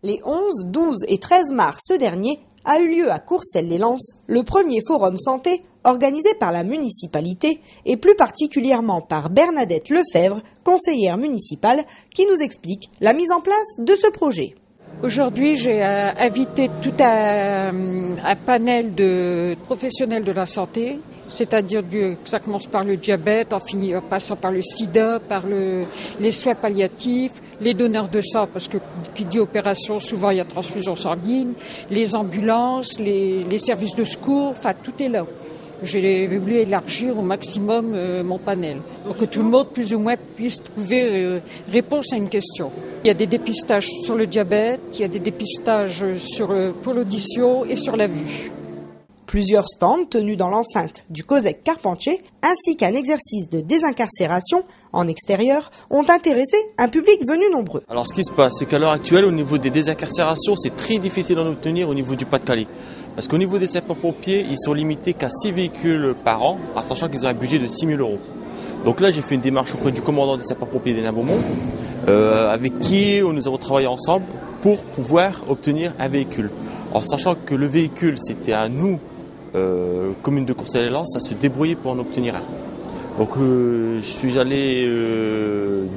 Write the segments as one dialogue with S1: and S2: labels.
S1: Les 11, 12 et 13 mars dernier a eu lieu à Courcelles-lès-Lens le premier forum santé organisé par la municipalité et plus particulièrement par Bernadette Lefebvre, conseillère municipale, qui nous explique la mise en place de ce projet.
S2: Aujourd'hui, j'ai invité tout un panel de professionnels de la santé, c'est-à-dire que ça commence par le diabète, en passant par le sida, par les soins palliatifs, les donneurs de sang, parce que qui dit opération, souvent il y a transfusion sanguine, les ambulances, les services de secours, enfin tout est là. J'ai voulu élargir au maximum mon panel pour que tout le monde, plus ou moins, puisse trouver réponse à une question. Il y a des dépistages sur le diabète, il y a des dépistages pour l'audition et sur la vue.
S1: Plusieurs stands tenus dans l'enceinte du COSEC Carpentier ainsi qu'un exercice de désincarcération en extérieur ont intéressé un public venu nombreux.
S3: Alors ce qui se passe, c'est qu'à l'heure actuelle, au niveau des désincarcérations, c'est très difficile d'en obtenir au niveau du Pas-de-Calais. Parce qu'au niveau des sapeurs-pompiers, ils sont limités qu'à 6 véhicules par an, en sachant qu'ils ont un budget de 6 000 €. Donc là, j'ai fait une démarche auprès du commandant des sapeurs-pompiers des Nains-Beaumont, avec qui nous avons travaillé ensemble pour pouvoir obtenir un véhicule. En sachant que le véhicule, c'était à nous, commune de Courcelles-lès-Lens, à se débrouiller pour en obtenir un. Donc je suis allé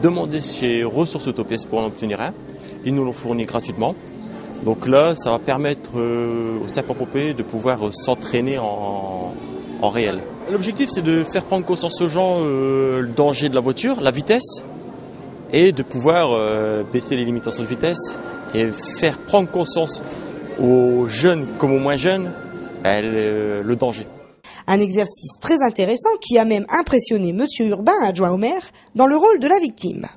S3: demander chez Ressources Autopièces pour en obtenir un. Ils nous l'ont fourni gratuitement. Donc là, ça va permettre aux sapeurs-pompiers de pouvoir s'entraîner en réel. L'objectif, c'est de faire prendre conscience aux gens le danger de la voiture, la vitesse, et de pouvoir baisser les limitations de vitesse et faire prendre conscience aux jeunes comme aux moins jeunes le danger.
S1: Un exercice très intéressant qui a même impressionné Monsieur Urbain, adjoint au maire, dans le rôle de la victime.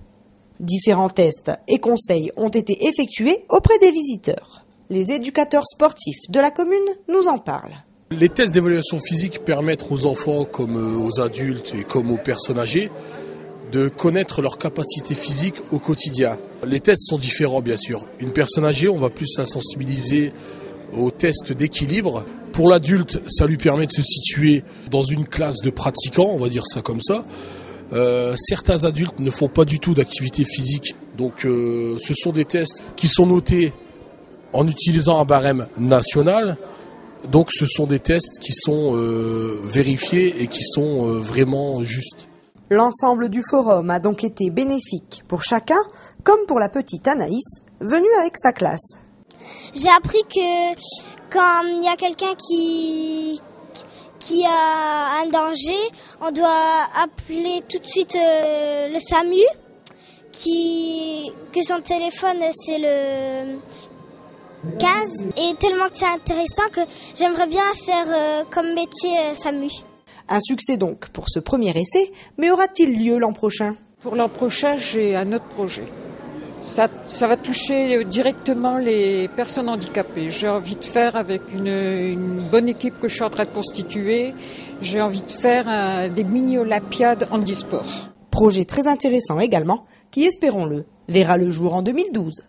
S1: Différents tests et conseils ont été effectués auprès des visiteurs. Les éducateurs sportifs de la commune nous en parlent.
S4: Les tests d'évaluation physique permettent aux enfants comme aux adultes et comme aux personnes âgées de connaître leurs capacités physiques au quotidien. Les tests sont différents bien sûr. Une personne âgée, on va plus la sensibiliser aux tests d'équilibre. Pour l'adulte, ça lui permet de se situer dans une classe de pratiquants, on va dire ça comme ça. Certains adultes ne font pas du tout d'activité physique, donc ce sont des tests qui sont notés en utilisant un barème national. Donc ce sont des tests qui sont vérifiés et qui sont vraiment justes.
S1: L'ensemble du forum a donc été bénéfique pour chacun, comme pour la petite Anaïs, venue avec sa classe.
S5: J'ai appris que quand il y a quelqu'un qui a un danger, on doit appeler tout de suite le SAMU, que son téléphone c'est le 15. Et tellement que c'est intéressant que j'aimerais bien faire comme métier SAMU.
S1: Un succès donc pour ce premier essai, mais aura-t-il lieu l'an prochain ?
S2: Pour l'an prochain, j'ai un autre projet. Ça va toucher directement les personnes handicapées. J'ai envie de faire avec une bonne équipe que je suis en train de constituer, j'ai envie de faire des mini-olympiades handisport.
S1: Projet très intéressant également, qui, espérons-le, verra le jour en 2012.